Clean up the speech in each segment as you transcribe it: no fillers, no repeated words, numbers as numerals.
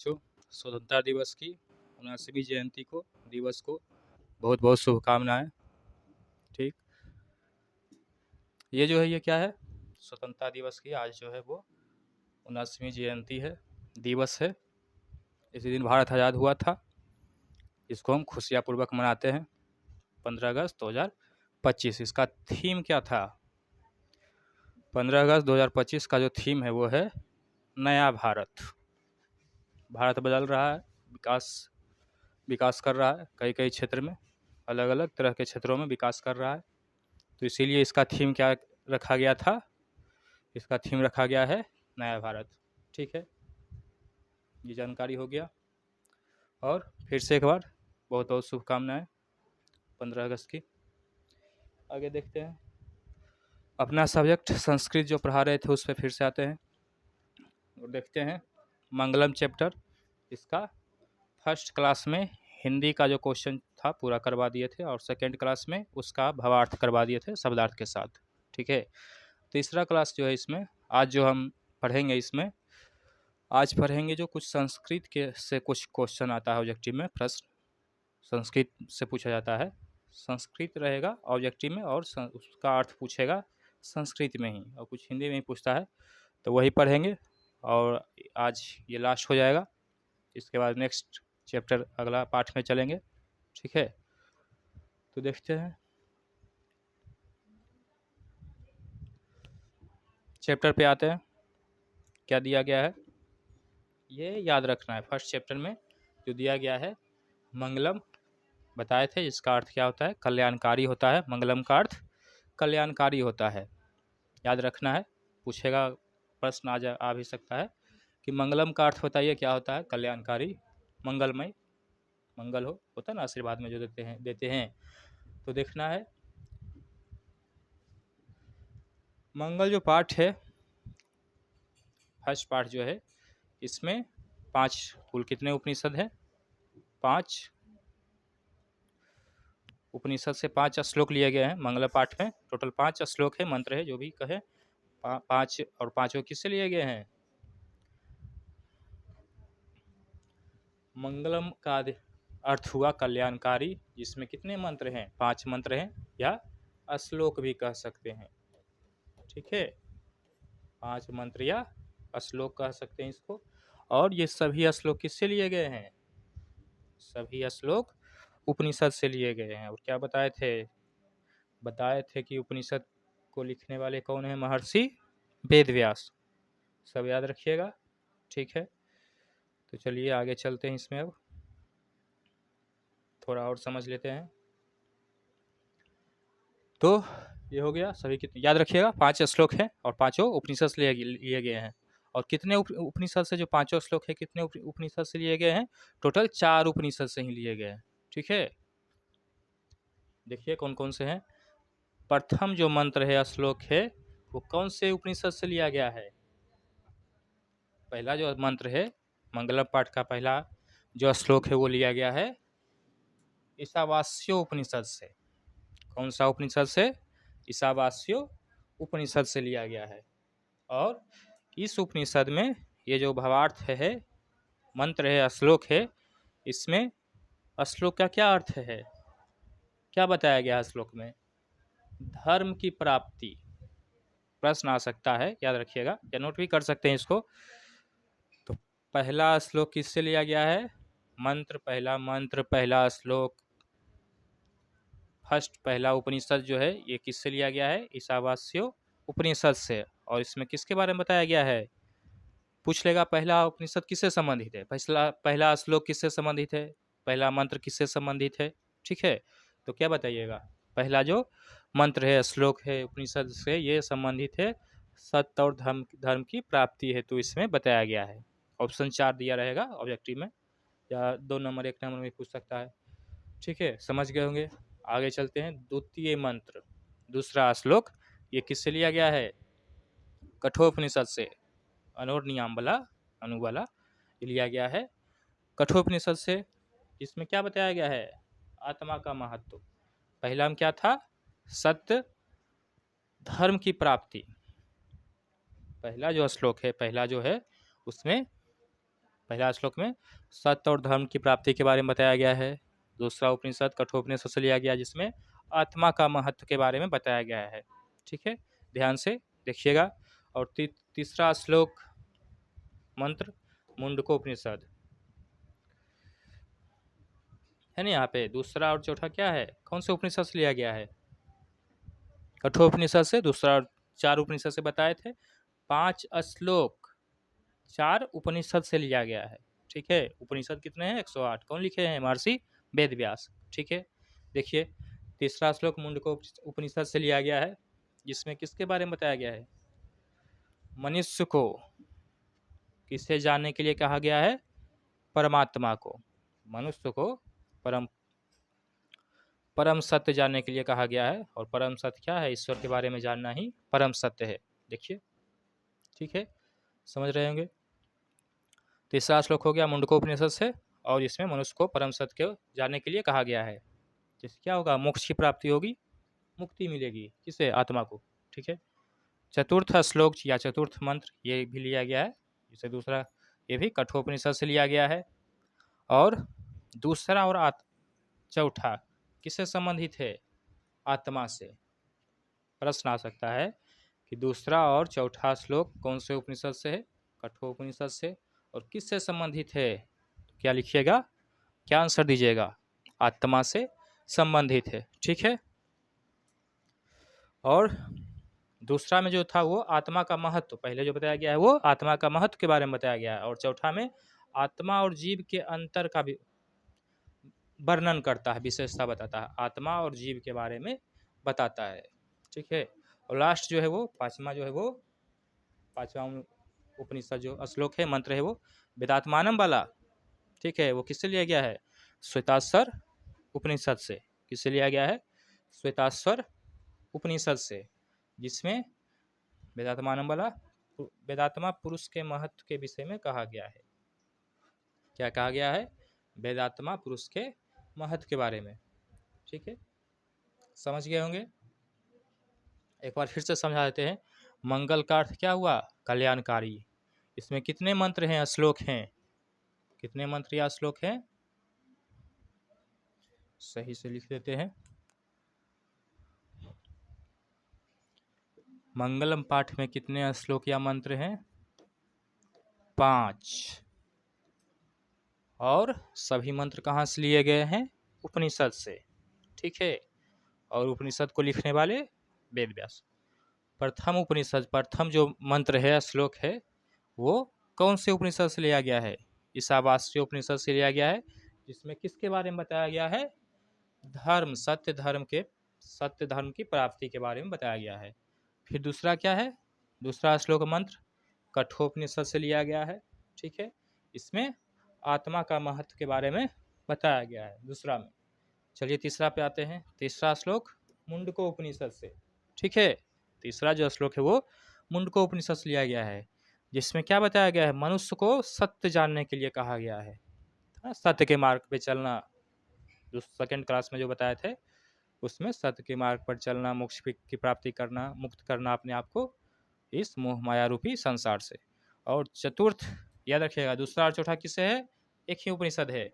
बच्चों, स्वतंत्रता दिवस की 79वीं जयंती को दिवस को बहुत बहुत शुभकामनाएं। ठीक, ये जो है ये क्या है, स्वतंत्रता दिवस की आज जो है वो 79वीं जयंती है, दिवस है। इसी दिन भारत आज़ाद हुआ था। इसको हम खुशियापूर्वक मनाते हैं 15 अगस्त 2025। इसका थीम क्या था? 15 अगस्त 2025 का जो थीम है वो है नया भारत। भारत बदल रहा है, विकास कर रहा है, कई कई क्षेत्र में, अलग अलग तरह के क्षेत्रों में विकास कर रहा है। तो इसीलिए इसका थीम क्या रखा गया था? इसका थीम रखा गया है नया भारत। ठीक है, ये जानकारी हो गया। और फिर से एक बार बहुत बहुत शुभकामनाएं 15 अगस्त की। आगे देखते हैं, अपना सब्जेक्ट संस्कृत जो पढ़ा रहे थे उस पर फिर से आते हैं और देखते हैं मंगलम चैप्टर। इसका फर्स्ट क्लास में हिंदी का जो क्वेश्चन था पूरा करवा दिए थे और सेकेंड क्लास में उसका भावार्थ करवा दिए थे शब्दार्थ के साथ। ठीक है, तीसरा क्लास जो है इसमें आज जो हम पढ़ेंगे, इसमें आज पढ़ेंगे जो कुछ संस्कृत के से कुछ क्वेश्चन आता है ऑब्जेक्टिव में, प्रश्न संस्कृत से पूछा जाता है। संस्कृत रहेगा ऑब्जेक्टिव में और उसका अर्थ पूछेगा संस्कृत में ही, और कुछ हिंदी में ही पूछता है, तो वही पढ़ेंगे। और आज ये लास्ट हो जाएगा, इसके बाद नेक्स्ट चैप्टर अगला पाठ में चलेंगे। ठीक है, तो देखते हैं चैप्टर पे आते हैं, क्या दिया गया है ये याद रखना है। फर्स्ट चैप्टर में जो दिया गया है मंगलम बताए थे, इसका अर्थ क्या होता है? कल्याणकारी होता है। मंगलम का अर्थ कल्याणकारी होता है, याद रखना है। पूछेगा, प्रश्न आ भी सकता है कि मंगलम का अर्थ बताइए क्या होता है? कल्याणकारी, मंगलमय, मंगल होता है ना आशीर्वाद में जो देते हैं। तो देखना है मंगल जो पाठ है, फर्स्ट पाठ जो है इसमें 5 कुल कितने उपनिषद है? 5 उपनिषद से 5 श्लोक लिए गए हैं मंगल पाठ में। टोटल 5 श्लोक है, मंत्र है जो भी कहे, 5 और 5 किससे लिए गए हैं? मंगलम का अर्थ हुआ कल्याणकारी, जिसमें कितने मंत्र हैं? 5 मंत्र हैं, या श्लोक भी कह सकते हैं। ठीक है, 5 मंत्र या श्लोक कह सकते हैं इसको। और ये सभी श्लोक किससे लिए गए हैं? सभी श्लोक उपनिषद से लिए गए हैं। और क्या बताए थे कि उपनिषद को लिखने वाले कौन है? महर्षि वेदव्यास। सब याद रखिएगा। ठीक है, तो चलिए आगे चलते हैं। इसमें अब थोड़ा और समझ लेते हैं। तो ये हो गया, सभी कितने याद रखिएगा, 5 श्लोक हैं और 5 उपनिषद से लिए गए हैं। और कितने उपनिषद से, जो 5 श्लोक है कितने उपनिषद से लिए गए हैं? टोटल 4 उपनिषद से ही लिए गए हैं। ठीक है, देखिए कौन कौन से हैं। प्रथम जो मंत्र है, श्लोक है, वो कौन से उपनिषद से लिया गया है? पहला जो मंत्र है मंगलम पाठ का पहला जो श्लोक है वो लिया गया है ईशावास्यो उपनिषद से। कौन सा उपनिषद से? ईशावास्यो उपनिषद से लिया गया है। और इस उपनिषद में ये जो भावार्थ है, मंत्र है, श्लोक है, इसमें श्लोक का क्या अर्थ है? क्या बताया गया है श्लोक में? धर्म की प्राप्ति। प्रश्न आ सकता है, याद रखिएगा, या नोट भी कर सकते हैं इसको। तो पहला श्लोक किससे लिया गया है? मंत्र पहला श्लोक, फर्स्ट पहला उपनिषद जो है ये किससे लिया गया है? ईशावास्यो उपनिषद से। और इसमें किसके बारे में बताया गया है? पूछ लेगा पहला उपनिषद किससे संबंधित है, पहला श्लोक किससे संबंधित है, पहला मंत्र किससे संबंधित है। ठीक है, तो क्या बताइएगा? पहला जो मंत्र है, श्लोक है उपनिषद से, ये संबंधित है सत्य और धर्म की प्राप्ति है। तो इसमें बताया गया है। ऑप्शन 4 दिया रहेगा ऑब्जेक्टिव में, या 2 नंबर 1 नंबर में पूछ सकता है। ठीक है, समझ गए होंगे। आगे चलते हैं। द्वितीय मंत्र, दूसरा श्लोक, ये किससे लिया गया है? कठोपनिषद से। अनु वाला लिया गया है कठोपनिषद से। इसमें क्या बताया गया है? आत्मा का महत्व। पहला में क्या था? सत्य धर्म की प्राप्ति। पहला जो श्लोक है, पहला जो है उसमें पहला श्लोक में सत्य और धर्म की प्राप्ति के बारे में बताया गया है। दूसरा उपनिषद कठोपनिषद से लिया गया, जिसमें आत्मा का महत्व के बारे में बताया गया है। ठीक है, ध्यान से देखिएगा। और तीसरा श्लोक मंत्र मुंडकोपनिषद है ना। यहाँ पे दूसरा और चौथा क्या है, कौन से उपनिषद से लिया गया है? कठोपनिषद से। दूसरा और 4 उपनिषद से बताए थे। 5 श्लोक 4 उपनिषद से लिया गया है। ठीक है, उपनिषद कितने हैं? 108। कौन लिखे हैं? महर्षि वेदव्यास। ठीक है, देखिए तीसरा श्लोक मुंडको उपनिषद से लिया गया है, जिसमें किसके बारे में बताया गया है? मनुष्य को किसे जानने के लिए कहा गया है? परमात्मा को। मनुष्य को परम सत्य जानने के लिए कहा गया है। और परम सत्य क्या है? ईश्वर के बारे में जानना ही परम सत्य है। देखिए, ठीक है, समझ रहे होंगे। तीसरा श्लोक हो गया मुंडकोपनिषद से, और इसमें मनुष्य को परम सत्य को जानने के लिए कहा गया है, जिससे क्या होगा? मोक्ष की प्राप्ति होगी, मुक्ति मिलेगी। किसे? आत्मा को। ठीक है, चतुर्थ श्लोक या चतुर्थ मंत्र ये भी लिया गया है, जिसे दूसरा ये भी कठोपनिषद से लिया गया है। और दूसरा और चौथा किससे संबंधित है? आत्मा से। प्रश्न आ सकता है कि दूसरा और चौथा श्लोक कौन से उपनिषद से है? कठोपनिषद से। और किससे संबंधित है? तो क्या लिखिएगा, क्या आंसर दीजिएगा? आत्मा से संबंधित है। ठीक है, और दूसरा में जो था वो आत्मा का महत्व, पहले जो बताया गया है वो आत्मा का महत्व के बारे में बताया गया है। और चौथा में आत्मा और जीव के अंतर का भी वर्णन करता है, विशेषता बताता है, आत्मा और जीव के बारे में बताता है। ठीक है, और लास्ट जो है वो पांचवा जो है वो पांचवा उपनिषद जो श्लोक है, मंत्र है वो वेदात्मानम वाला। ठीक है, वो किससे लिया गया है? श्वेताश्वर उपनिषद से। किससे लिया गया है? श्वेताश्वर उपनिषद से, जिसमें वेदात्मानम वाला वेदात्मा पुरुष के महत्व के विषय में कहा गया है। क्या कहा गया है? वेदात्मा पुरुष के महत्व के बारे में। ठीक है, समझ गए होंगे। एक बार फिर से समझा देते हैं। मंगल का अर्थ क्या हुआ? कल्याणकारी। इसमें कितने मंत्र हैं, श्लोक हैं? कितने मंत्र या श्लोक हैं? सही से लिख देते हैं। मंगलम पाठ में कितने श्लोक या मंत्र हैं? 5। और सभी मंत्र कहाँ से लिए गए हैं? उपनिषद से। ठीक है, और उपनिषद को लिखने वाले वेदव्यास। प्रथम उपनिषद, प्रथम जो मंत्र है, श्लोक है, वो कौन से उपनिषद से लिया गया है? ईशावास्य उपनिषद से लिया गया है, जिसमें किसके बारे में बताया गया है? धर्म, सत्य धर्म की प्राप्ति के बारे में बताया गया है। फिर दूसरा क्या है? दूसरा श्लोक मंत्र कठोपनिषद से लिया गया है। ठीक है, इसमें आत्मा का महत्व के बारे में बताया गया है दूसरा में। चलिए तीसरा पे आते हैं। तीसरा श्लोक मुंडको उपनिषद से। ठीक है, तीसरा जो श्लोक है वो मुंडको उपनिषद से लिया गया है, जिसमें क्या बताया गया है? मनुष्य को सत्य जानने के लिए कहा गया है। सत्य के मार्ग पे चलना, जो सेकंड क्लास में जो बताए थे, उसमें सत्य के मार्ग पर चलना, मोक्ष की प्राप्ति करना, मुक्त करना अपने आप को इस मोह माया रूपी संसार से। और चतुर्थ याद रखिएगा, दूसरा और चौथा किससे है? एक ही उपनिषद है,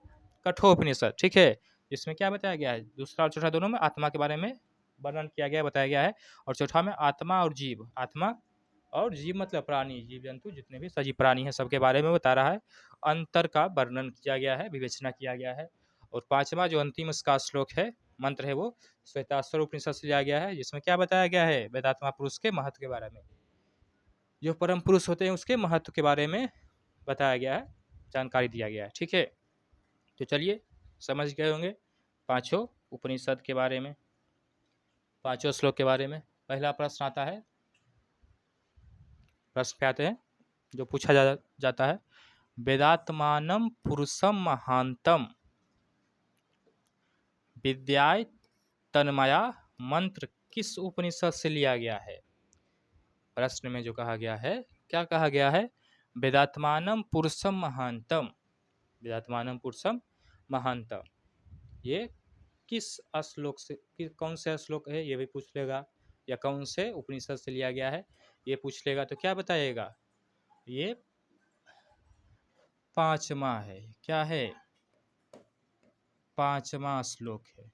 कठोपनिषद। ठीक है, इसमें क्या बताया गया है? दूसरा और चौथा दोनों में आत्मा के बारे में वर्णन किया गया, बताया गया है। और चौथा में आत्मा और जीव, आत्मा और जीव मतलब प्राणी, जीव जंतु जितने भी सजीव प्राणी हैं सबके बारे में बता रहा है। अंतर का वर्णन किया गया है, विवेचना किया गया है। और पांचवा जो अंतिम इसका श्लोक है, मंत्र है, वो श्वेताश्वर उपनिषद से लिया गया है, जिसमें क्या बताया गया है? वेदात्मा पुरुष के महत्व के बारे में, जो परम पुरुष होते हैं उसके महत्व के बारे में बताया गया है, जानकारी दिया गया है। ठीक है, तो चलिए समझ गए होंगे पांचों उपनिषद के बारे में, पांचों श्लोक के बारे में। पहला प्रश्न आता है, प्रश्न पे आते हैं, जो पूछा जाता है, वेदात्मानम पुरुषम महांतम विद्याय तन्मया मंत्र किस उपनिषद से लिया गया है? प्रश्न में जो कहा गया है, क्या कहा गया है? वेदात्मानम पुरुषम महांतम, वेदात्मानम पुरुषम महांतम, ये किस श्लोक से, कौन से श्लोक है ये भी पूछ लेगा, या कौन से उपनिषद से लिया गया है ये पूछ लेगा। तो क्या बताइएगा? ये 5वां है। क्या है? 5वां श्लोक है।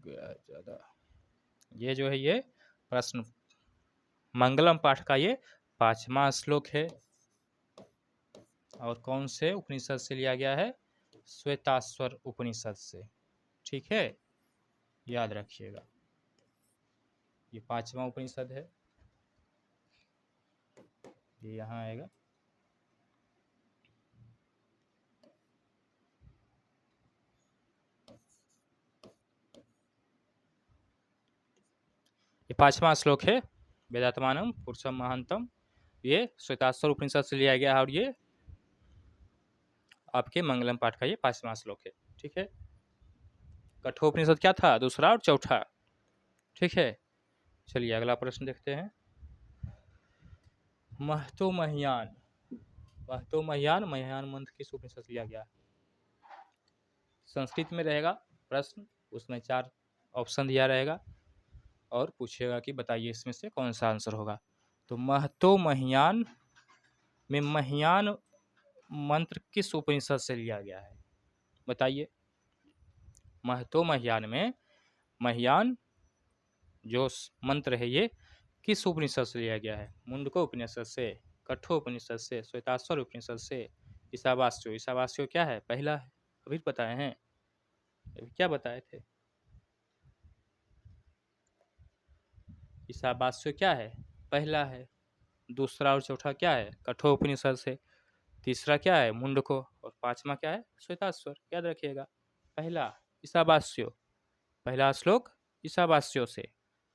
ज्यादा ये जो है ये प्रश्न मंगलम पाठ का ये 5वां श्लोक है। और कौन से उपनिषद से लिया गया है? श्वेताश्वर उपनिषद से। ठीक है, याद रखिएगा, ये 5वां उपनिषद है, ये यहाँ आएगा। ये 5वां श्लोक है, वेदात्मानम पुरुषम महांतम। ये श्वेताश्वर उपनिषद से लिया गया है और ये आपके मंगलम पाठ का ये 5वां श्लोक है। ठीक है, कठोपनिषद क्या था? दूसरा और चौथा। ठीक है, चलिए अगला प्रश्न देखते हैं। महतो महियान, महतो महियान, महियान मंत्र किस उपनिषद से लिया गया? संस्कृत में रहेगा प्रश्न, उसमें 4 ऑप्शन दिया रहेगा और पूछेगा कि बताइए इसमें से कौन सा आंसर होगा। तो महतो महियान में महियान मंत्र किस उपनिषद से लिया गया है? बताइए। महतो महियान में महियान जो मंत्र है ये किस उपनिषद से लिया गया है? मुंडको उपनिषद से, कठोपनिषद से, श्वेताश्वर उपनिषद से, ईशावास्यो। ईशावास्यो क्या है? पहला है, अभी बताए हैं, अभी क्या बताए थे? ईशावास्यो क्या है? पहला है। दूसरा और चौथा क्या है? कठोपनिषद से। तीसरा क्या है? मुंडको। और 5वां क्या है? श्वेताश्वर। याद रखिएगा, पहला ईशावास्यो, पहला श्लोक ईशावास्यो से,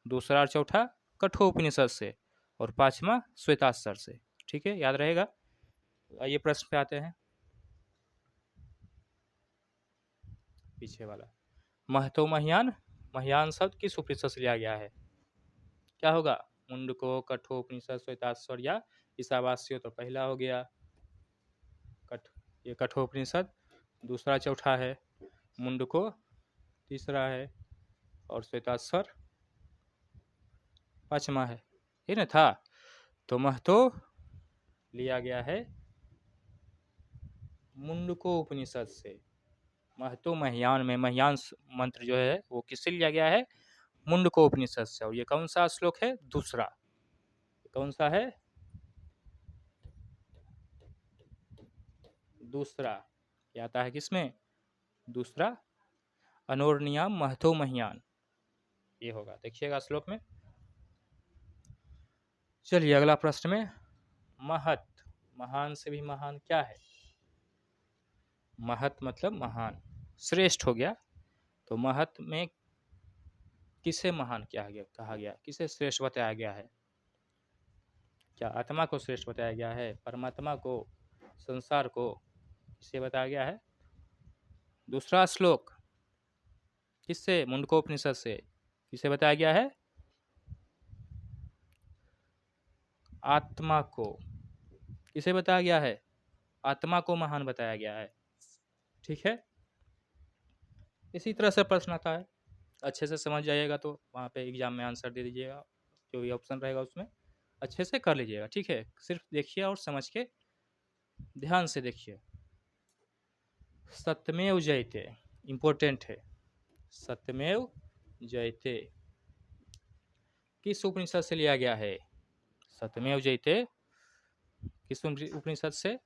दूसरा और चौथा कठोपनिषद से, और 5वां श्वेताश्वर से। ठीक है, याद रहेगा। आइए प्रश्न पे आते हैं, पीछे वाला। महतो महियान, महियान शब्द किस उपनिषद से लिया गया है? क्या होगा? मुंडको, कठोपनिषद, श्वेताश्वर या ईशावास्यो। तो पहला हो गया ये कठोपनिषद, दूसरा चौथा है मुंडको, तीसरा है और श्वेताश्वर 5वां है। ये ना था। तो महतो लिया गया है मुंडको उपनिषद से। महतो महियान में महियान मंत्र जो है वो किससे लिया गया है? मुंडको उपनिषद से। और ये कौन सा श्लोक है? दूसरा। कौन सा है? दूसरा। क्या आता है किसमें? दूसरा, अनोरनियाम महतो महियान, ये होगा। देखिएगा श्लोक में। चलिए अगला प्रश्न में, महत, महान से भी महान क्या है? महत मतलब महान, श्रेष्ठ हो गया। तो महत में किसे महान कहा गया, किसे श्रेष्ठ बताया गया है? क्या आत्मा को श्रेष्ठ बताया गया है? परमात्मा को? संसार को? किसे बताया गया है? दूसरा श्लोक किससे? मुंडकोपनिषद से। किसे बताया गया है? आत्मा को। किसे बताया गया है? आत्मा को महान बताया गया है। ठीक है, इसी तरह से प्रश्न आता है, अच्छे से समझ जाइएगा तो वहाँ पे एग्जाम में आंसर दे दीजिएगा, जो भी ऑप्शन रहेगा उसमें अच्छे से कर लीजिएगा। ठीक है, सिर्फ देखिए और समझ के ध्यान से देखिए। सत्यमेव जयते इंपॉर्टेंट है। सत्यमेव जयते किस उपनिषद से लिया गया है? सत्यमेव जयते किस उपनिषद से?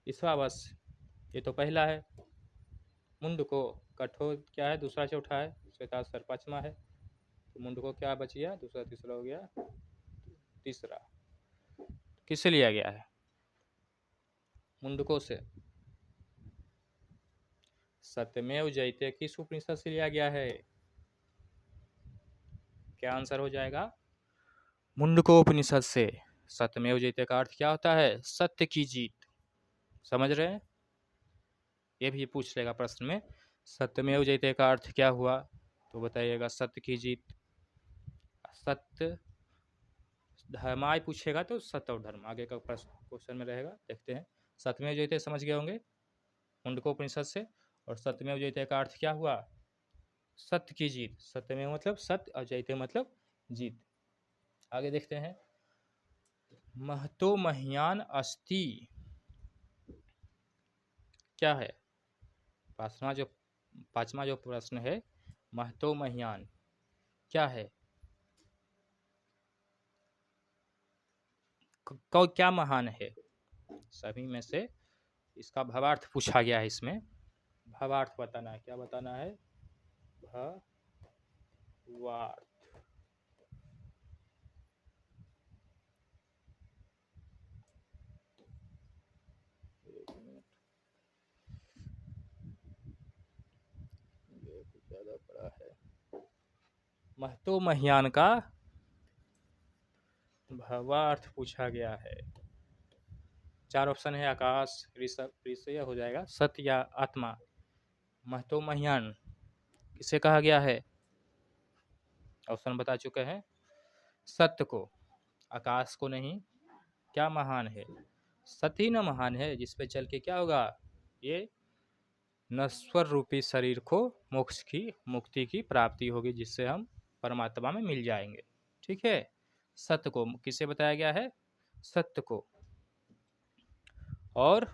ईशावास्य, ये तो पहला है। मुंडको, कठोर क्या है? दूसरा चौथा है। श्वेताश्वर 5वां है। तो मुंडको क्या बच गया? दूसरा तीसरा हो गया, तीसरा। किससे लिया गया है? मुंडको से। सत्यमेव जयते किस उपनिषद से लिया गया है? क्या आंसर हो जाएगा? मुंडको उपनिषद से। सत्यमेव जयते का अर्थ क्या होता है? सत्य की जीत। समझ रहे हैं? ये भी पूछ लेगा प्रश्न में, सत्यमेव जयते का अर्थ क्या हुआ? तो बताइएगा सत्य की जीत। सत्य धर्माय पूछेगा तो सत्य और धर्म आगे का प्रश्न क्वेश्चन में रहेगा। देखते हैं। सत्यमेव जयते समझ गए होंगे मुंडकोपनिषद से। और सत्यमेव जयते का अर्थ क्या हुआ? सत्य की जीत। सत्यमेव मतलब सत्य और जयते मतलब जीत। आगे देखते हैं, महतो महियान अस्ति क्या है? पांचवा जो प्रश्न है, महतो महियान क्या है? क्या महान है? सभी में से इसका भावार्थ पूछा गया है। इसमें भावार्थ बताना है। क्या बताना है? भावार्थ। ज्यादा बड़ा है। महतो महियान का भावार्थ पूछा गया है। 4 ऑप्शन है, आकाश, ऋषय हो जाएगा, सत्य या आत्मा। महतो महियान किसे कहा गया है? ऑप्शन बता चुके हैं, सत्य को, आकाश को नहीं। क्या महान है? सत्य ही न महान है, जिस पे चल के क्या होगा? ये नश्वर रूपी शरीर को मोक्ष की, मुक्ति की प्राप्ति होगी, जिससे हम परमात्मा में मिल जाएंगे। ठीक है। सत्य को किसे बताया गया है? सत्य को। और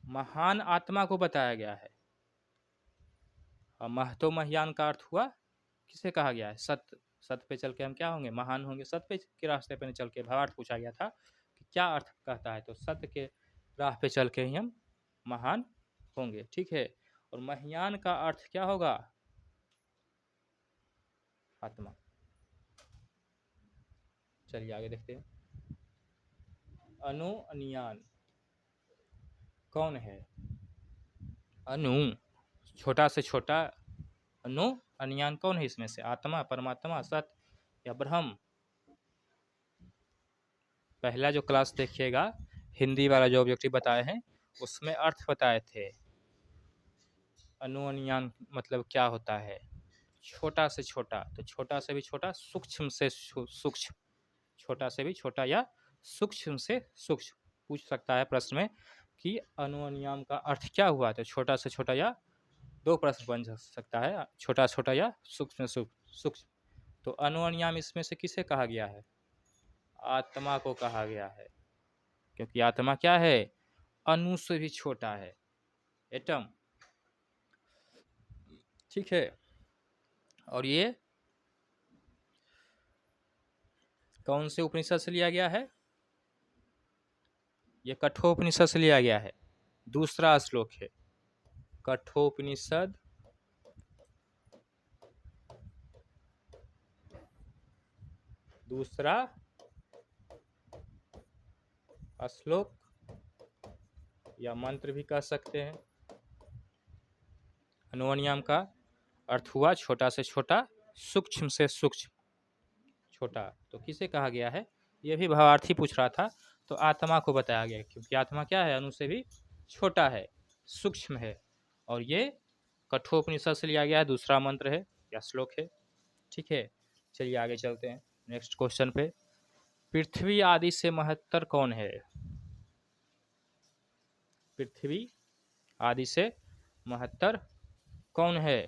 महान आत्मा को बताया गया है। और महतो महियान का अर्थ हुआ, किसे कहा गया है? सत्य। सत्य पे चल के हम क्या होंगे? महान होंगे। सत्य के रास्ते पे चल के भावार्थ पूछा गया था कि क्या अर्थ कहता है, तो सत्य के राह पे चल के ही हम महान होंगे। ठीक है। और महियान का अर्थ क्या होगा? आत्मा। चलिए आगे देखते हैं। अनु अनियान कौन है? अनु छोटा से छोटा, अनु अनियान कौन है इसमें से? आत्मा, परमात्मा, सत्य या ब्रह्म? पहला जो क्लास देखिएगा, हिंदी वाला जो ऑब्जेक्टिव बताए हैं, उसमें अर्थ बताए थे। अनु अनियान मतलब क्या होता है? छोटा से छोटा, तो छोटा से भी छोटा, सूक्ष्म से सूक्ष्म, छोटा से भी छोटा या सूक्ष्म से सूक्ष्म। पूछ सकता है प्रश्न में कि अनु अनियान का अर्थ क्या हुआ? तो छोटा से छोटा या 2 प्रश्न बन सकता है, छोटा छोटा या सूक्ष्म सूक्ष्म। तो अनु अनियान इसमें से किसे कहा गया है? आत्मा को कहा गया है, क्योंकि आत्मा क्या है? अणु से भी छोटा है, एटम। ठीक है। और ये कौन से उपनिषद से लिया गया है? ये कठोपनिषद से लिया गया है। दूसरा श्लोक है, कठोपनिषद दूसरा श्लोक या मंत्र भी कह सकते हैं। अनु अनियान का अर्थ हुआ छोटा से छोटा, सूक्ष्म से सूक्ष्म। छोटा तो किसे कहा गया है? ये भी भावार्थी पूछ रहा था, तो आत्मा को बताया गया, क्योंकि आत्मा क्या है? अणु से भी छोटा है, सूक्ष्म है। और ये कठोपनिषद से लिया गया है, दूसरा मंत्र है या श्लोक है। ठीक है। चलिए आगे चलते हैं नेक्स्ट क्वेश्चन पे। पृथ्वी आदि से महत्तर कौन है? पृथ्वी आदि से महत्तर कौन है?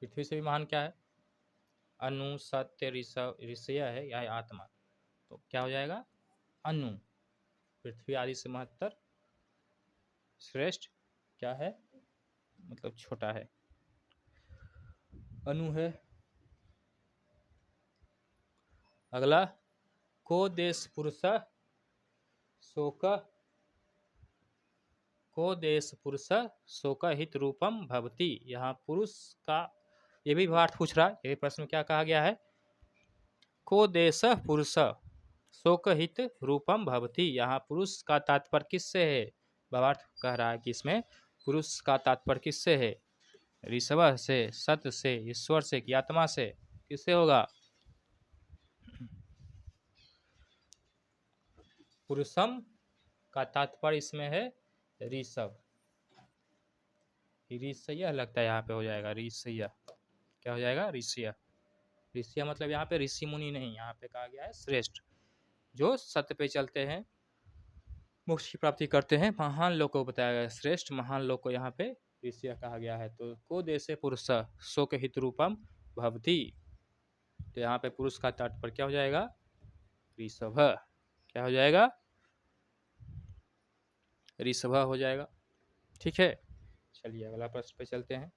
पृथ्वी से भी महान क्या है? अनु, सत्य, ऋषय है या आत्मा? तो क्या हो जाएगा? अनु। पृथ्वी आदि से महत्तर, श्रेष्ठ क्या है? मतलब छोटा है, अनु है। अगला, को देश पुरुष शोक, को देश पुरुष शोक हित रूपम भवति। यहाँ पुरुष का ये भी भावार्थ पूछ रहा है। ये प्रश्न में क्या कहा गया है? को देश पुरुष शोक हित रूपम भवति। यहाँ पुरुष का तात्पर्य किससे है? भावार्थ कह रहा है कि इसमें पुरुष का तात्पर्य किससे है? ऋषभ से, सत्य से, ईश्वर से कि आत्मा से? किससे होगा? पुरुषम का तात्पर्य इसमें है ऋषभ। ऋषिया लगता है यहाँ पे हो जाएगा, ऋषिया। क्या हो जाएगा? ऋषिया। ऋषिया मतलब यहाँ पे ऋषि मुनि नहीं, यहाँ पे कहा गया है श्रेष्ठ, जो सत्य पे चलते हैं, मोक्ष की प्राप्ति करते हैं, महान लोग को बताया गया। श्रेष्ठ महान लोग को यहाँ पे ऋषिया कहा गया है। तो को देशे पुरुष शोक हित रूपम भवती, तो यहाँ पे पुरुष का तात्पर्य क्या हो जाएगा, ऋषभ। क्या हो जाएगा, ऋषभ हो जाएगा। ठीक है, चलिए अगला प्रश्न पे चलते हैं।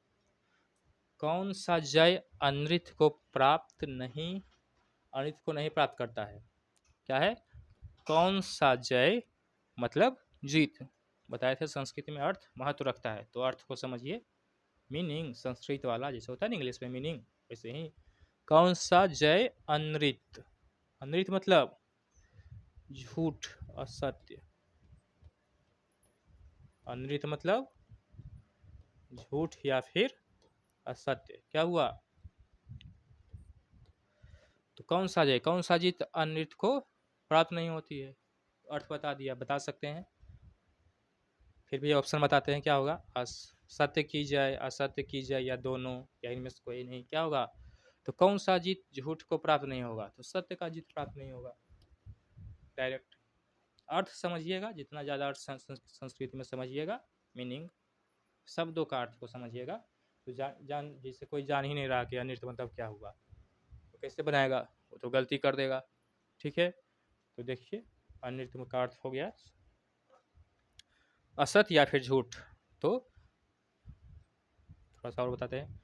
कौन सा जय अनृत को प्राप्त नहीं, अनृत को नहीं प्राप्त करता है। क्या है, कौन सा जय मतलब जीत। बताए थे संस्कृत में अर्थ महत्व रखता है, तो अर्थ को समझिए, मीनिंग संस्कृत वाला जैसे होता है ना इंग्लिश में मीनिंग, वैसे ही कौन सा जय अनृत, अनृत मतलब झूठ असत्य, अनृत मतलब झूठ या फिर असत्य। क्या हुआ, तो कौन सा जय, कौन सा जीत अनृत को प्राप्त नहीं होती है। अर्थ बता दिया, बता सकते हैं, फिर भी ऑप्शन बताते हैं क्या होगा, सत्य की जय, असत्य की जय, या दोनों, या इनमें से कोई नहीं। क्या होगा, तो कौन सा जीत झूठ को प्राप्त नहीं होगा, तो सत्य का जीत प्राप्त नहीं होगा। डायरेक्ट अर्थ समझिएगा, जितना ज़्यादा अर्थ संस्कृत में समझिएगा, मीनिंग शब्दों का अर्थ को समझिएगा, तो जान जैसे कोई जान ही नहीं रहा कि अनृत मतलब क्या हुआ, तो कैसे बनाएगा, वो तो गलती कर देगा। ठीक है, तो देखिए अनृत का अर्थ हो गया असत या फिर झूठ। तो थोड़ा सा और बताते हैं,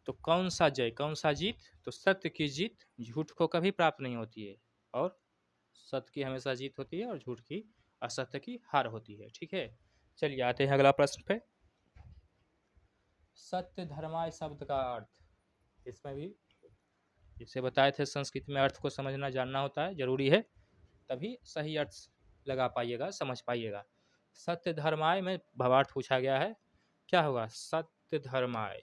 तो कौन सा जय, कौन सा जीत, तो सत्य की जीत झूठ को कभी प्राप्त नहीं होती है, और सत्य की हमेशा जीत होती है और झूठ की, असत्य की हार होती है। ठीक है, चलिए आते हैं अगला प्रश्न पे। सत्य धर्माय शब्द का अर्थ, इसमें भी जिसे बताए थे संस्कृत में अर्थ को समझना जानना होता है, जरूरी है, तभी सही अर्थ लगा पाइएगा, समझ पाइएगा। सत्य धर्माय में भावार्थ पूछा गया है, क्या होगा, सत्य धर्माय,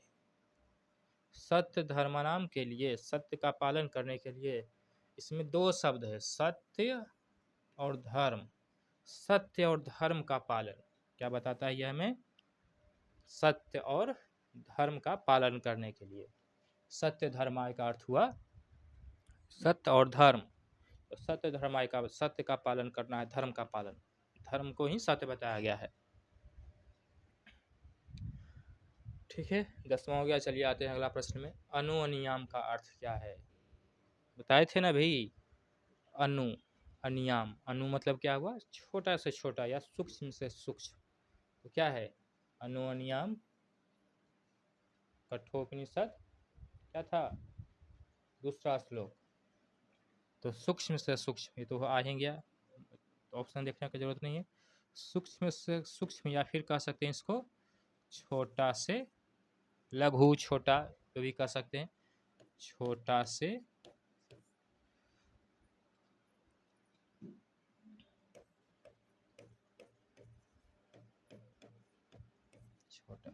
सत्य धर्मनाम के लिए, सत्य का पालन करने के लिए, इसमें दो शब्द है, सत्य और धर्म। सत्य और धर्म का पालन, क्या बताता है यह हमें, सत्य और धर्म का पालन करने के लिए। सत्य धर्माय का अर्थ हुआ सत्य और धर्म, तो सत्य धर्माय का, सत्य का पालन करना है, धर्म का पालन, धर्म को ही सत्य बताया गया है। ठीक है, 10वां हो गया। चलिए आते हैं अगला प्रश्न में, अनु अनियाम का अर्थ क्या है। बताए थे ना भाई, अनु अनियाम, अनु मतलब क्या हुआ, छोटा से छोटा या सूक्ष्म से सूक्ष्म, तो क्या है अनु अनियाम। कठोपनिषद क्या था, दूसरा श्लोक, तो सूक्ष्म से सूक्ष्म, ये तो आ ही गया, तो ऑप्शन देखने की जरूरत नहीं है। सूक्ष्म से सूक्ष्म, या फिर कह सकते हैं इसको छोटा से लघु, छोटा तो भी कह सकते हैं, छोटा से छोटा,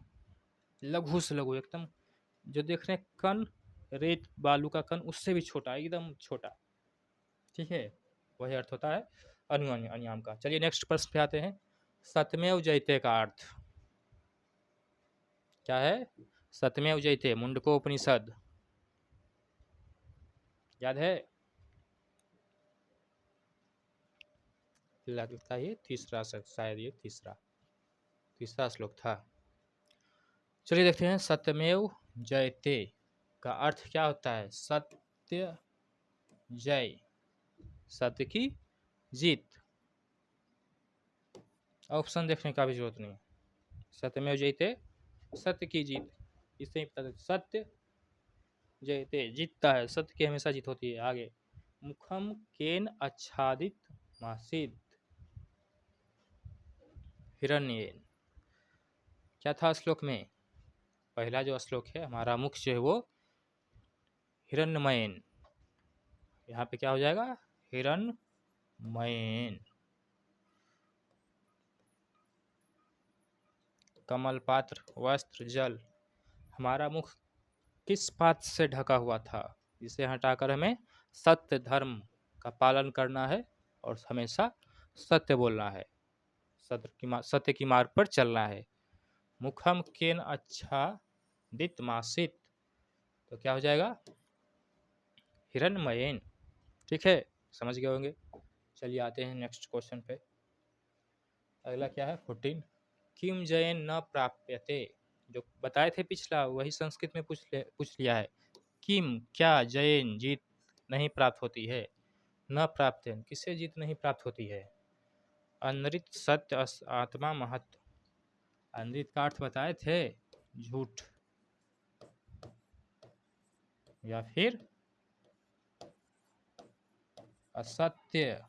लघु से लघु, एकदम जो देख रहे हैं कण, रेत बालू का कण, उससे भी छोटा, एकदम छोटा। ठीक है, वही अर्थ होता है अनु अनियाम का। चलिए नेक्स्ट प्रश्न पे आते हैं, सत्यमेव जयते का अर्थ क्या है। सत्यमेव जयते, मुंडकोपनिषद, याद है, लगता है तीसरा, शायद ये तीसरा श्लोक था। चलिए देखते हैं, सत्यमेव जयते का अर्थ क्या होता है, सत्य जय, सत्य की जीत। ऑप्शन देखने का भी जरूरत नहीं, सत्यमेव जयते, सत्य की जीत, इससे ही पता चलता, सत्य जयते, जीतता है, सत्य की हमेशा जीत होती है। आगे, मुखम केन आच्छादित मासिद हिरण्येन, क्या था श्लोक में, पहला जो श्लोक है, हमारा मुख जो है वो हिरण्मयेन, यहाँ पे क्या हो जाएगा, हिरण्मयेन। कमल पात्र वस्त्र जल, हमारा मुख किस पात्र से ढका हुआ था, जिसे हटाकर हमें सत्य धर्म का पालन करना है और हमेशा सत्य बोलना है, सत्य की मार्ग पर चलना है। मुखम केन आच्छादित मासित, तो क्या हो जाएगा, हिरण्मयेन। ठीक है, समझ गए होंगे। चलिए आते हैं नेक्स्ट क्वेश्चन पे। अगला क्या है 14, किम जयेन न प्राप्यते, जो बताए थे पिछला वही संस्कृत में पूछ लिया है। किम क्या जयेन जीत नहीं प्राप्त होती है, न प्राप्त किससे जीत नहीं प्राप्त होती है। अनृत सत्य आत्मा महत्व, अनृत का अर्थ बताए थे झूठ या फिर असत्य,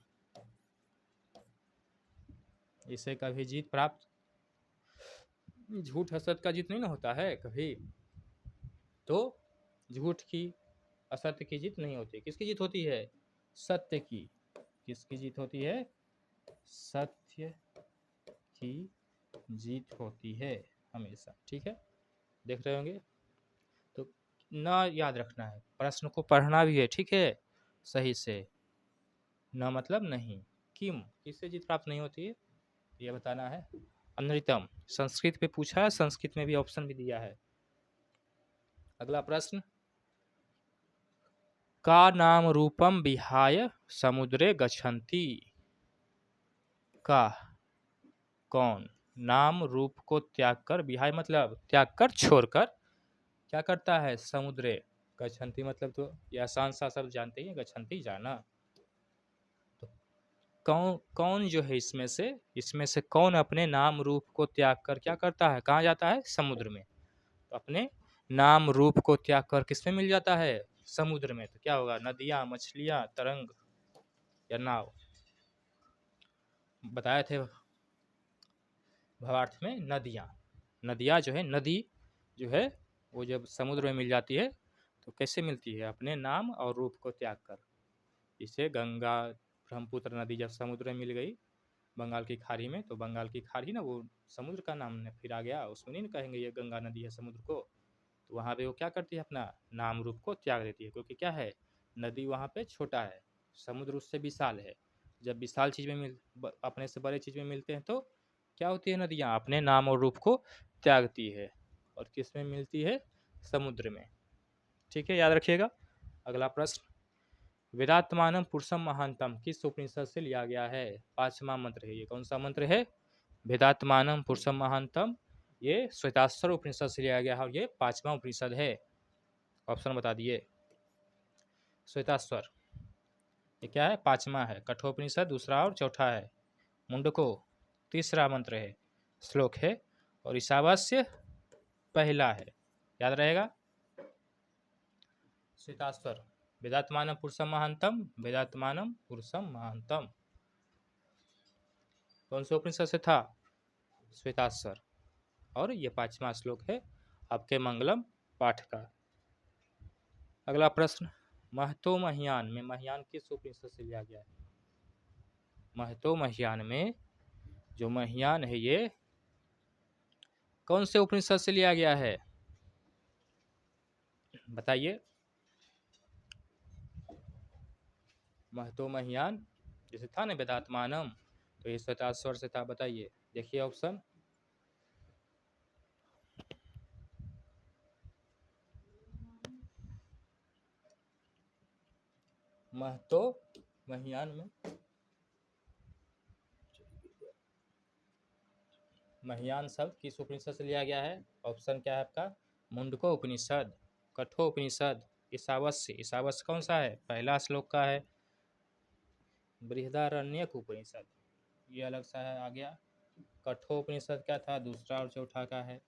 इसे कभी जीत प्राप्त, झूठ असत्य का जीत नहीं ना होता है कभी, तो झूठ की असत्य की जीत नहीं होती। किसकी जीत होती है, सत्य की। किसकी जीत होती है, सत्य की जीत होती है हमेशा। ठीक है, देख रहे होंगे तो ना याद रखना है, प्रश्न को पढ़ना भी है। ठीक है, सही से, न मतलब नहीं। किम किससे जीत प्राप्त नहीं होती है, ये बताना है। अनृतम संस्कृत पे पूछा है, संस्कृत में भी ऑप्शन भी दिया है। अगला प्रश्न, का नाम रूपम विहाय समुद्रे गच्छन्ति। का कौन नाम रूप को त्याग कर, विहाय मतलब त्याग कर छोड़कर, क्या करता है, समुद्रे। गच्छन्ति मतलब तो ये आसान सा सब जानते हैं, गच्छन्ति जाना। तो कौन जो है इसमें से कौन अपने नाम रूप को त्याग कर क्या करता है, कहाँ जाता है, समुद्र में। तो अपने नाम रूप को त्याग कर किसमें मिल जाता है, समुद्र में। तो क्या होगा, नदियां, मछलियां, तरंग या नाव। बताए थे भावार्थ में, नदियां जो है, नदी जो है वो जब समुद्र में मिल जाती है तो कैसे मिलती है, अपने नाम और रूप को त्याग कर। इसे गंगा ब्रह्मपुत्र नदी जब समुद्र में मिल गई बंगाल की खाड़ी में, तो बंगाल की खाड़ी ना वो समुद्र का नाम ने फिर आ गया, उसमें नहीं कहेंगे ये गंगा नदी है समुद्र को। तो वहाँ पे वो क्या करती है, अपना नाम रूप को त्याग देती है, क्योंकि क्या है, नदी वहाँ पे छोटा है, समुद्र उससे विशाल है। जब विशाल चीज़ में अपने से बड़े चीज़ में मिलते हैं तो क्या होती है, नदियाँ अपने नाम और रूप को त्यागती है, और किस में मिलती है, समुद्र में। ठीक है, याद रखिएगा। अगला प्रश्न, वेदात्मानम पुरुषम महानतम किस उपनिषद से लिया गया है, 5वां मंत्र है। ये कौन सा मंत्र है, वेदात्मानम पुरुषम महानतम, ये श्वेताश्वर उपनिषद से लिया गया है, और ये 5वां उपनिषद है। ऑप्शन बता दिए। श्वेताश्वर ये क्या है, 5वां है। कठोपनिषद दूसरा और चौथा है। मुंडको तीसरा मंत्र है, श्लोक है। और ईशावास्य पहला है, याद रहेगा। श्वेताश्वर, वेदात्मानम पुरुषम महानतम, वेदात्मानम पुरुषम महानतम कौन से उपनिषद से था, श्वेताश्वर। और ये 5वां श्लोक है आपके मंगलम पाठ का। अगला प्रश्न, महतो महियान में, महियान किस उपनिषद से लिया गया है। महतो महियान में जो महियान है ये कौन से उपनिषद से लिया गया है, बताइए। महतो महियान जैसे था ना वेदात्मानम, तो ये श्वेताश्वर से था, बताइए। देखिए ऑप्शन, महतो महियान में, महियान शब्द किस उपनिषद से लिया गया है। ऑप्शन क्या है आपका, मुंडको उपनिषद, कठोपनिषद, ईशावास्य। ईशावास्य कौन सा है, पहला श्लोक का है। बृहदारण्यक उपनिषद ये अलग सा है, आ गया। कठोपनिषद क्या था, दूसरा और चौथा का है।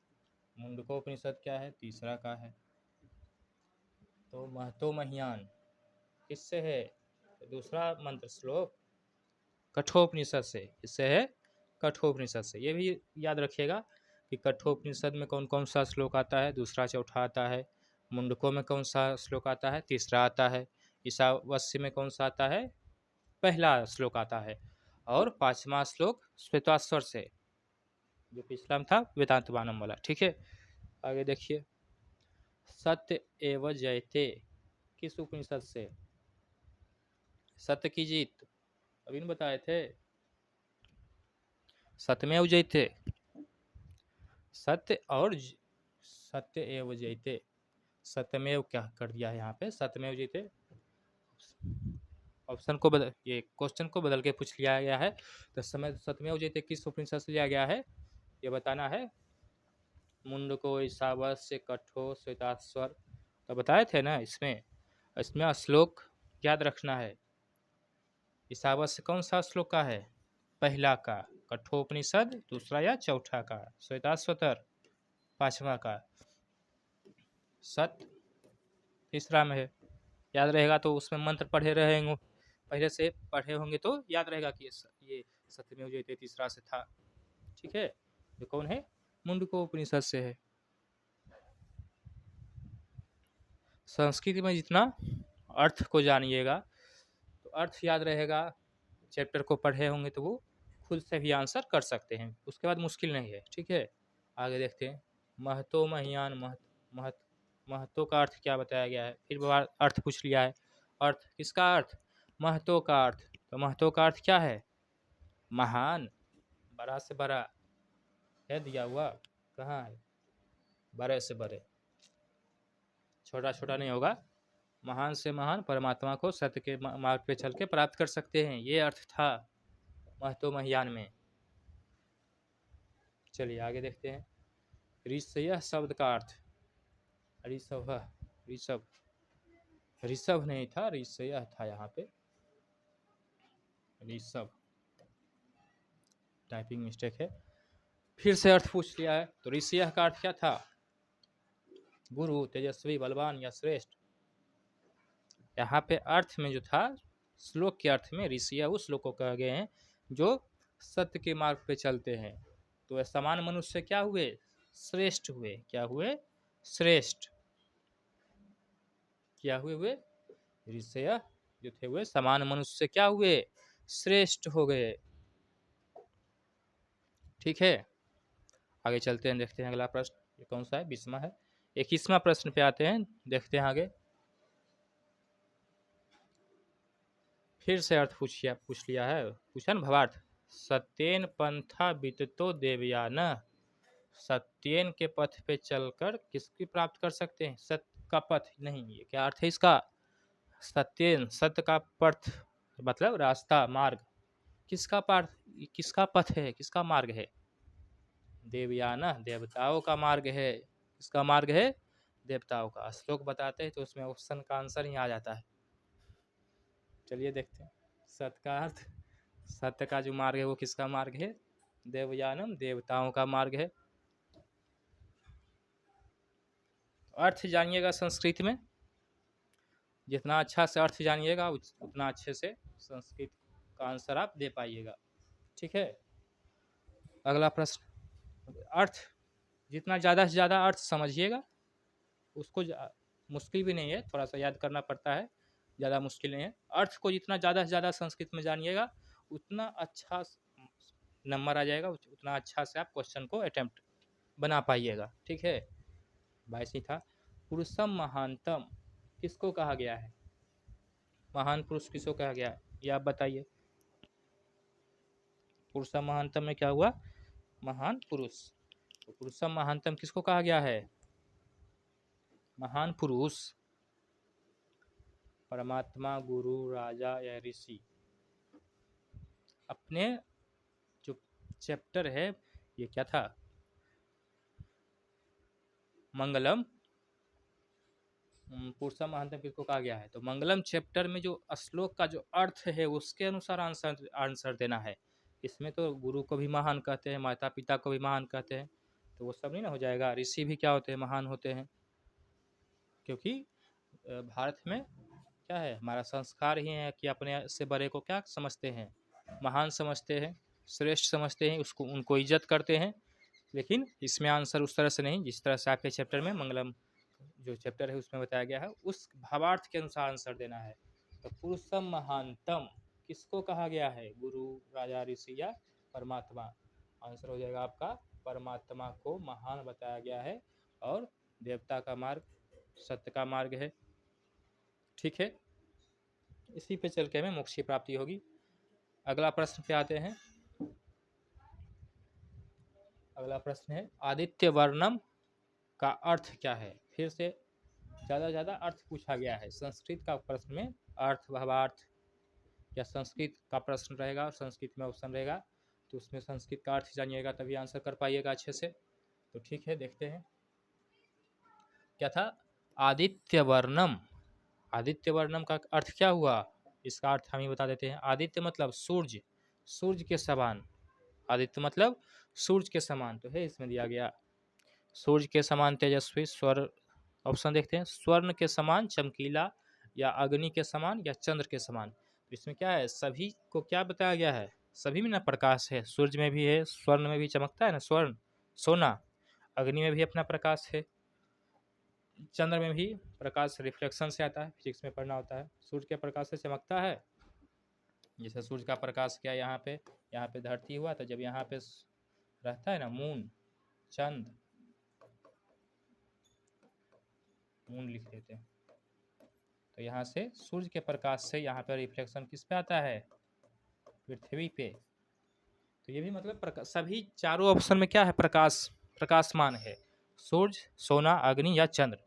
मुंडकोपनिषद क्या है, तीसरा का है। तो महतो महियान किससे है, तो दूसरा मंत्र श्लोक कठोपनिषद से, इससे है कठोपनिषद से। ये भी याद रखिएगा कि कठोपनिषद में कौन कौन सा श्लोक आता है, दूसरा चौथा आता है। मुंडकों में कौन सा श्लोक आता है, तीसरा आता है। ईशावास्य में कौन सा आता है, पहला श्लोक आता है। और 5वां श्लोक श्वेताश्वर से, जो पिछला में था वेदांतवानम वाला। ठीक है, आगे देखिए। सत्य एव जयते किस उपनिषद से, सत्य की जीत अभी न बताए थे, सत्यमेव जयते, सत्य और सत्य एव जयते, सत्यमेव क्या कर दिया है यहाँ पे, सत्यमेव जयते। ऑप्शन को बदल, ये क्वेश्चन को बदल के पूछ लिया गया है। तो समय सत्यमेव जयते किस उपनिषद से लिया गया है, ये बताना है। मुंडको ईशावास्य कठो श्वेतास्वर, तो बताए थे ना इसमें। इसमें श्लोक याद रखना है। ईशावास्य कौन सा श्लोक का है? पहला का। कठोपनिषद दूसरा या चौथा का। श्वेताश्वतर पांचवा का। सत तीसरा में है। याद रहेगा तो उसमें मंत्र पढ़े रहेंगे, पहले से पढ़े होंगे तो याद रहेगा कि ये सत्यमेव जयते तीसरा से था। ठीक है, ये कौन है? मुंडको उपनिषद से है। संस्कृत में जितना अर्थ को जानिएगा तो अर्थ याद रहेगा, चैप्टर को पढ़े होंगे तो वो खुद से भी आंसर कर सकते हैं, उसके बाद मुश्किल नहीं है। ठीक है, आगे देखते हैं। महतो महियान महतो का अर्थ क्या बताया गया है? फिर बार अर्थ पूछ लिया है। अर्थ किसका अर्थ? महतो का अर्थ। तो महतो का अर्थ क्या है? महान, बड़ा से बड़ा है दिया हुआ, कहाँ है? बड़े से बड़े, छोटा छोटा नहीं होगा। महान से महान परमात्मा को सत्य के मार्ग पे चल के प्राप्त कर सकते हैं, ये अर्थ था महतो महियान में। चलिए आगे देखते हैं। ऋषय शब्द का अर्थ। ऋषभ, ऋषभ ऋषभ नहीं था, ऋषय था यहाँ पे। ऋषभ, टाइपिंग मिस्टेक है। फिर से अर्थ पूछ लिया है। तो ऋषय का अर्थ क्या था? गुरु, तेजस्वी, बलवान या श्रेष्ठ। यहाँ पे अर्थ में जो था, श्लोक के अर्थ में ऋषिया उस लोग को कहे गए हैं जो सत्य के मार्ग पे चलते हैं। तो समान मनुष्य क्या हुए? श्रेष्ठ हुए। क्या हुए? श्रेष्ठ। क्या हुए? ऋषय जो थे हुए समान मनुष्य से क्या हुए? श्रेष्ठ हो गए। ठीक है, आगे चलते हैं, देखते हैं अगला प्रश्न। ये कौन सा है? 20वां है। 21वां प्रश्न पे आते हैं, देखते हैं आगे। फिर से अर्थ पूछ लिया है। पूछा ना भावार्थ। सत्येन पंथा विततो देवयान, सत्येन के पथ पे चलकर किसकी प्राप्त कर सकते हैं? सत्य का पथ नहीं, ये क्या अर्थ है इसका? सत्येन, सत्य का पथ मतलब रास्ता, मार्ग। किसका पथ है, किसका मार्ग है? देवयान, देवताओं का मार्ग है। किसका मार्ग है? देवताओं का। श्लोक बताते हैं तो उसमें ऑप्शन का आंसर ही आ जाता है। चलिए देखते हैं। सत्य का अर्थ, सत्य का जो मार्ग है वो किसका मार्ग है? देवयानम, देवताओं का मार्ग है। अर्थ जानिएगा संस्कृत में, जितना अच्छा से अर्थ जानिएगा उतना अच्छे से संस्कृत का आंसर आप दे पाइएगा। ठीक है, अगला प्रश्न। अर्थ जितना ज़्यादा से ज़्यादा अर्थ समझिएगा, उसको मुश्किल भी नहीं है, थोड़ा सा याद करना पड़ता है, ज़्यादा मुश्किल नहीं है। अर्थ को जितना ज़्यादा से ज़्यादा संस्कृत में जानिएगा उतना अच्छा नंबर आ जाएगा, उतना अच्छा से आप क्वेश्चन को अटेम्प्ट बना पाइएगा। ठीक है, 22 था। पुरुषम महानतम किसको कहा गया है? महान पुरुष किसको कहा गया है, ये आप बताइए। पुरुषम महानतम में क्या हुआ? महान पुरुष। तो पुरुषम महानतम किसको कहा गया है? महान पुरुष, परमात्मा, गुरु, राजा या ऋषि। अपने जो चैप्टर है, ये क्या था? मंगलम। पुरुषम महानतम किसको कहा गया है? तो मंगलम चैप्टर में जो श्लोक का जो अर्थ है उसके अनुसार आंसर देना है। इसमें तो गुरु को भी महान कहते हैं, माता पिता को भी महान कहते हैं, तो वो सब नहीं ना हो जाएगा। ऋषि भी क्या होते हैं? महान होते हैं। क्योंकि भारत में क्या है, हमारा संस्कार ही है कि अपने से बड़े को क्या समझते हैं? महान समझते हैं, श्रेष्ठ समझते हैं, उसको उनको इज्जत करते हैं। लेकिन इसमें आंसर उस तरह से नहीं, जिस तरह से आपके चैप्टर में मंगलम जो चैप्टर है उसमें बताया गया है, उस भावार्थ के अनुसार आंसर देना है। तो पुरुषम महानतम किसको कहा गया है? गुरु, राजा, ऋषि या परमात्मा? आंसर हो जाएगा आपका परमात्मा को महान बताया गया है, और देवता का मार्ग सत्य का मार्ग है। ठीक है, इसी पे चल के हमें मोक्ष की प्राप्ति होगी। अगला प्रश्न पे आते हैं। अगला प्रश्न है आदित्य वर्णम का अर्थ क्या है? फिर से ज़्यादा से ज़्यादा अर्थ पूछा गया है। संस्कृत का प्रश्न में अर्थ, भावार्थ या संस्कृत का प्रश्न रहेगा और संस्कृत में ऑप्शन रहेगा, तो उसमें संस्कृत का अर्थ जानिएगा तभी आंसर कर पाइएगा अच्छे से। तो ठीक है, देखते हैं क्या था। आदित्य वर्णम, आदित्य वर्णम का अर्थ क्या हुआ, इसका अर्थ हम ही बता देते हैं। आदित्य मतलब सूर्य, सूर्य के समान, आदित्य मतलब सूर्य के समान, तो है इसमें दिया गया सूर्य के समान तेजस्वी, स्वर्ण, ऑप्शन देखते हैं, स्वर्ण के समान चमकीला, या अग्नि के समान, या चंद्र के समान। तो इसमें क्या है, सभी को क्या बताया गया है, सभी में ना प्रकाश है, सूर्य में भी है, स्वर्ण में भी चमकता है ना स्वर्ण, सोना, अग्नि में भी अपना प्रकाश है, चंद्र में भी प्रकाश रिफ्लेक्शन से आता है, फिजिक्स में पढ़ना होता है, सूर्य के प्रकाश से चमकता है। जैसे सूर्य का प्रकाश क्या, यहाँ पे धरती हुआ, तो जब यहाँ पे रहता है ना मून, चंद, मून लिख देते हैं, तो यहाँ से सूर्य के प्रकाश से यहाँ पे रिफ्लेक्शन किस पे आता है, पृथ्वी पे। तो ये भी मतलब सभी चारों ऑप्शन में क्या है, प्रकाश, प्रकाशमान है, सूर्य, सोना, अग्नि या चंद्र।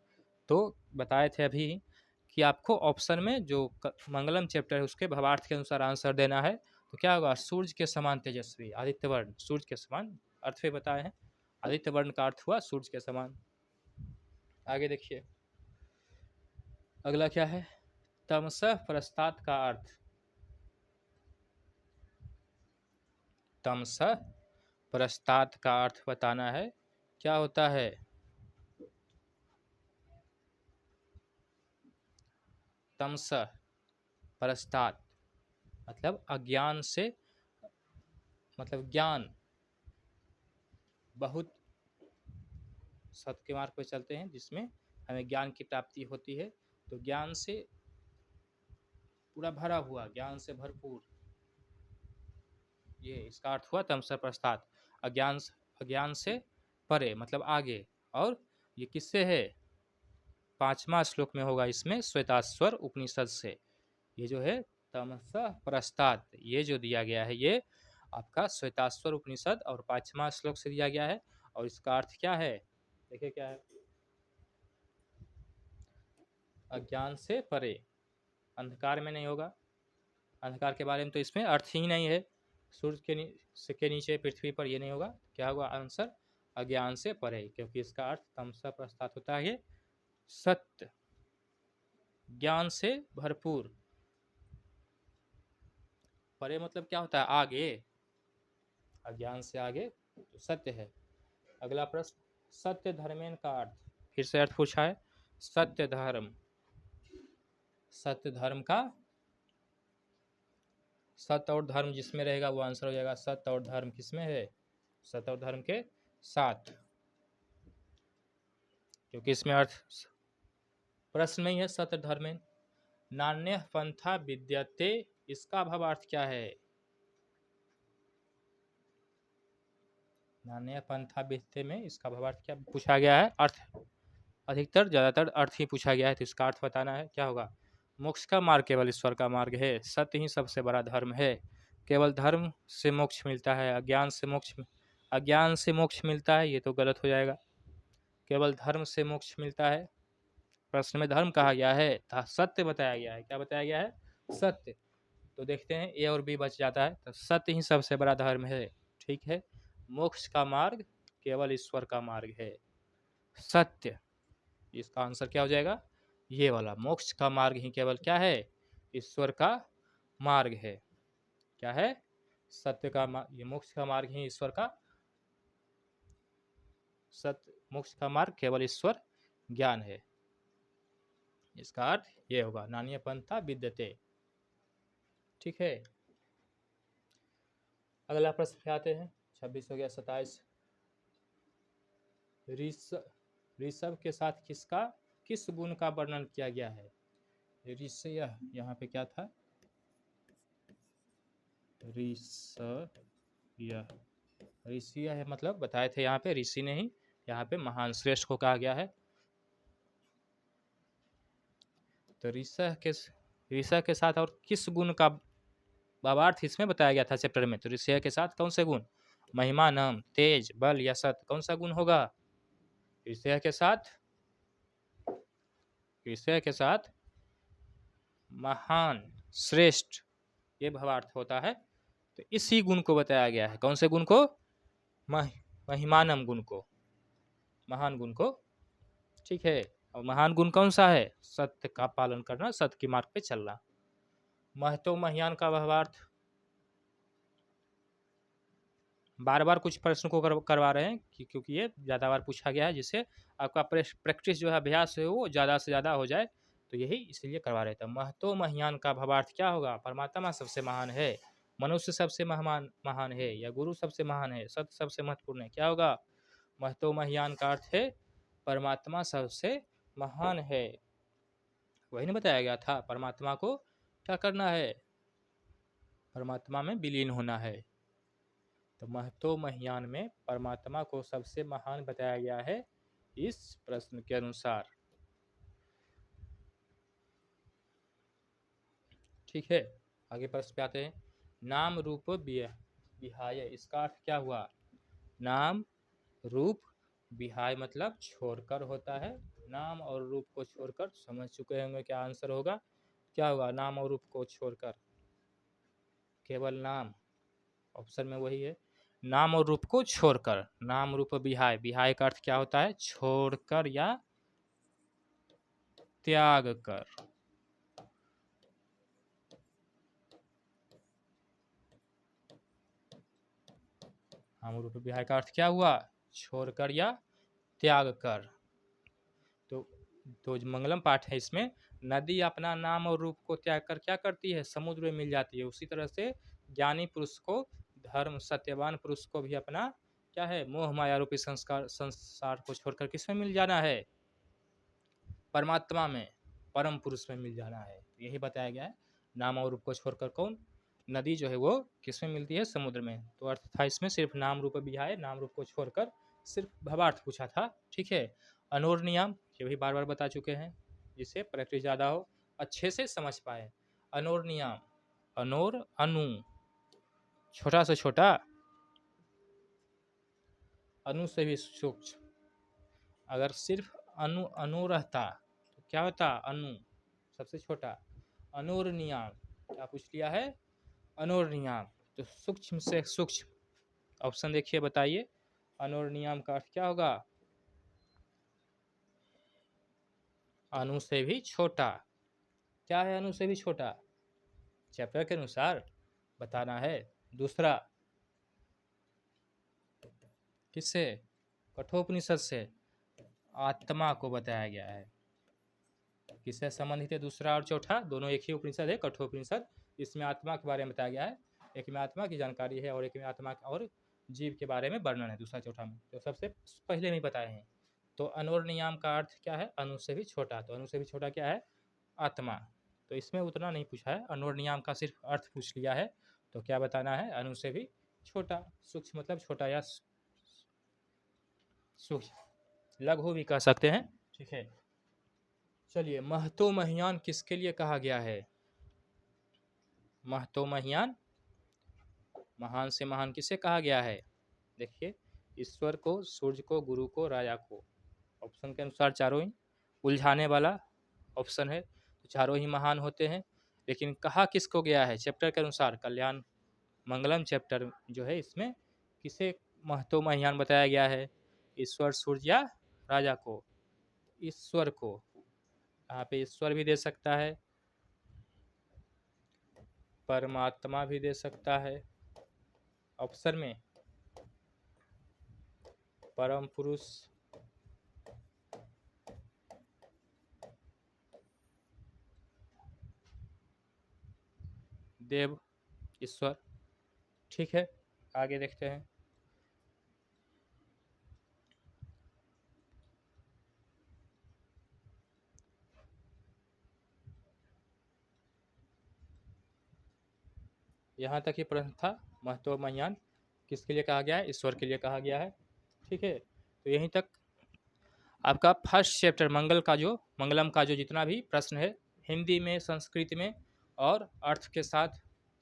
तो बताए थे अभी कि आपको ऑप्शन में जो मंगलम चैप्टर है उसके भावार्थ के अनुसार आंसर देना है। तो क्या होगा, सूर्य के समान तेजस्वी, आदित्य वर्ण, सूर्य के समान अर्थ पे बताए हैं, आदित्य वर्ण का अर्थ हुआ सूर्य के समान। आगे देखिए अगला क्या है, तमसः प्रस्तात का अर्थ, तमसः प्रस्तात का अर्थ बताना है, क्या होता है। तमसः प्रस्तात मतलब अज्ञान से, मतलब ज्ञान, बहुत सत्य के मार्ग पर चलते हैं जिसमें हमें ज्ञान की प्राप्ति होती है, तो ज्ञान से पूरा भरा हुआ, ज्ञान से भरपूर, ये इसका अर्थ हुआ तमसः प्रस्तात। अज्ञान से परे मतलब आगे, और ये किससे है, 5वां श्लोक में होगा इसमें, श्वेताश्वर उपनिषद से। ये जो है तमसः प्रस्तात, ये जो दिया गया है ये आपका श्वेताश्वर उपनिषद और 5वां श्लोक से दिया गया है। और इसका अर्थ क्या है, देखिए क्या है, अज्ञान से परे, अंधकार में नहीं होगा, अंधकार के बारे में तो इसमें अर्थ ही नहीं है, सूर्य के नीचे पृथ्वी पर ये नहीं होगा, क्या होगा आंसर, अज्ञान से परे, क्योंकि इसका अर्थ तमसः प्रस्तात होता है सत्य, ज्ञान से भरपूर, परे मतलब क्या होता है, आगे, अज्ञान से आगे तो सत्य है। अगला प्रश्न, सत्य धर्मेन का अर्थ, फिर से अर्थ पूछा है, सत्य धर्म, सत्य धर्म का, सत्य और धर्म जिसमें रहेगा वो आंसर हो जाएगा, सत्य और धर्म किसमें है, सत्य और धर्म के साथ, क्योंकि इसमें अर्थ प्रश्न में ही है, सत्य धर्मेन। नान्य पंथा विद्यते, इसका भावार्थ क्या है, नान्य पंथा विद्यते में इसका भावार्थ क्या पूछा गया है, अर्थ अधिकतर ज्यादातर अर्थ ही पूछा गया है, तो इसका अर्थ बताना है, क्या होगा, मोक्ष का मार्ग केवल ईश्वर का मार्ग है, सत्य ही सबसे बड़ा धर्म है, केवल धर्म से मोक्ष मिलता है, अज्ञान से मोक्ष मिलता है, ये तो गलत हो जाएगा, केवल धर्म से मोक्ष मिलता है, प्रश्न में धर्म कहा गया है, सत्य बताया गया है, क्या बताया गया है, सत्य। तो देखते हैं ए और बी बच जाता है, तो सत्य ही सबसे बड़ा धर्म है, ठीक है, मोक्ष का मार्ग केवल ईश्वर का मार्ग है, सत्य, इसका आंसर क्या हो जाएगा, ये वाला, मोक्ष का मार्ग ही केवल क्या है, ईश्वर का मार्ग है, क्या है, सत्य का मार्ग, ये मोक्ष का मार्ग ही ईश्वर का, सत्य मोक्ष का मार्ग केवल ईश्वर ज्ञान है, इसका अर्थ ये होगा, नान्य पंथा विद्यते, ठीक है। अगला प्रश्न पे आते हैं, 26 हो गया, 27, ऋषभ के साथ किस गुण का वर्णन किया गया है, ऋषय, यहाँ पे क्या था, ऋषि है मतलब बताए थे यहाँ पे ऋषि नहीं, यहाँ पे महान श्रेष्ठ को कहा गया है, तो ऋषा के साथ और किस गुण का भावार्थ इसमें बताया गया था चैप्टर में, तो ऋषय के साथ कौन से गुण, महिमा, नाम, तेज, बल या सत, कौन सा गुण होगा, ऋषय के साथ महान, श्रेष्ठ, ये भावार्थ होता है, तो इसी गुण को बताया गया है, कौन से गुण को, महिमानम गुण को, महान गुण को, ठीक है। और महान गुण कौन सा है? सत्य का पालन करना, सत्य के मार्ग पे चलना। महतो महियान का भावार्थ, बार बार कुछ प्रश्न को करवा रहे हैं क्योंकि ये ज़्यादा बार पूछा गया है, जिससे आपका प्रैक्टिस जो है, अभ्यास है, वो ज़्यादा से ज़्यादा हो जाए, तो यही इसलिए करवा रहे थे। महतो महियान का भावार्थ क्या होगा? परमात्मा सबसे महान है, मनुष्य सबसे महान है, या गुरु सबसे महान है, सत्य सबसे महत्वपूर्ण है, क्या होगा? महतो महियान का अर्थ है परमात्मा सबसे महान है। वही नहीं बताया गया था? परमात्मा को क्या करना है? परमात्मा में विलीन होना है। तो महतो महियान में परमात्मा को सबसे महान बताया गया है इस प्रश्न के अनुसार, ठीक है। आगे प्रश्न पे आते हैं। नाम रूप विहाय, इसका अर्थ क्या हुआ? नाम रूप विहाय मतलब छोड़कर होता है। नाम और रूप को छोड़कर, समझ चुके होंगे क्या आंसर होगा? क्या होगा? नाम और रूप को छोड़कर केवल नाम, ऑप्शन में वही है, नाम और रूप को छोड़कर। नाम रूप विहाय, विहाय का अर्थ क्या होता है? छोड़कर या त्याग कर। नाम रूप विहाय का अर्थ क्या हुआ? छोड़कर या त्याग कर। तो मंगलम पाठ है, इसमें नदी अपना नाम और रूप को त्याग कर क्या करती है? समुद्र में मिल जाती है। उसी तरह से ज्ञानी पुरुष को, धर्म सत्यवान पुरुष को भी अपना क्या है? मोह माया रूपी संसार को छोड़कर किस में मिल जाना है? परमात्मा में, परम पुरुष में मिल जाना है। यही बताया गया है। नाम और रूप को छोड़कर कौन? नदी जो है वो किस में मिलती है? समुद्र में। तो अर्थ था इसमें सिर्फ नाम रूप विहाय, नाम रूप को छोड़कर सिर्फ भावार्थ पूछा था, ठीक है। अनोर नियम, ये भी बार बार बता चुके हैं, जिससे प्रैक्टिस ज़्यादा हो, अच्छे से समझ पाए। अनोर नियम, अनोर अनु, छोटा से छोटा, अनु से भी सूक्ष्म। अगर सिर्फ अनु रहता तो क्या होता? अनु सबसे छोटा। अनोर नियम क्या पूछ लिया है? अनोर नियम, तो सूक्ष्म से सूक्ष्म। ऑप्शन देखिए, बताइए अनोर नियम का अर्थ क्या होगा? अनु से भी छोटा। क्या है अनु से भी छोटा? चैप्टर के अनुसार बताना है। दूसरा, किससे? कठोपनिषद से आत्मा को बताया गया है। किससे संबंधित है दूसरा और चौथा? दोनों एक ही उपनिषद है, कठोपनिषद। इसमें आत्मा के बारे में बताया गया है। एक में आत्मा की जानकारी है और एक में आत्मा और जीव के बारे में वर्णन है, दूसरा चौथा में। तो सबसे पहले में बताए हैं। तो अनोर नियम का अर्थ क्या है? अनु से भी छोटा। तो अनु से भी छोटा क्या है? आत्मा। तो इसमें उतना नहीं पूछा है, अनोर नियम का सिर्फ अर्थ पूछ लिया है। तो क्या बताना है? अनु से भी छोटा। सूक्ष्म मतलब छोटा या सूक्ष्म, लघु भी कह सकते हैं, ठीक है। चलिए, महतो महियान किसके लिए कहा गया है? महतो महियान, महान से महान किसे कहा गया है? देखिए, ईश्वर को, सूर्य को, गुरु को, राजा को। ऑप्शन के अनुसार चारों ही उलझाने वाला ऑप्शन है, तो चारों ही महान होते हैं। लेकिन कहा किसको गया है? चैप्टर के अनुसार कल्याण मंगलम चैप्टर जो है, इसमें किसे महतो महियान बताया गया है? ईश्वर, सूर्य या राजा को? ईश्वर को। यहाँ पे ईश्वर भी दे सकता है, परमात्मा भी दे सकता है, ऑप्शन में परम पुरुष, देव, ईश्वर, ठीक है। आगे देखते हैं। यहाँ तक ही प्रश्न था। महतो महियान किसके लिए कहा गया है? ईश्वर के लिए कहा गया है, ठीक है। तो यहीं तक आपका फर्स्ट चैप्टर मंगलम का जो जितना भी प्रश्न है, हिंदी में, संस्कृत में और अर्थ के साथ,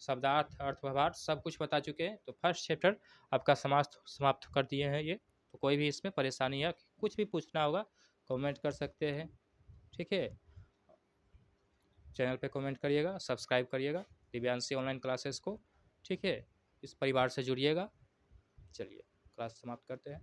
शब्दार्थ, अर्थ, भावार्थ सब कुछ बता चुके हैं। तो फर्स्ट चैप्टर आपका समाप्त कर दिए हैं ये। तो कोई भी इसमें परेशानी या कुछ भी पूछना होगा कमेंट कर सकते हैं, ठीक है। चैनल पे कमेंट करिएगा, सब्सक्राइब करिएगा दिव्यांशी ऑनलाइन क्लासेस को, ठीक है। इस परिवार से जुड़िएगा। चलिए, क्लास समाप्त करते हैं।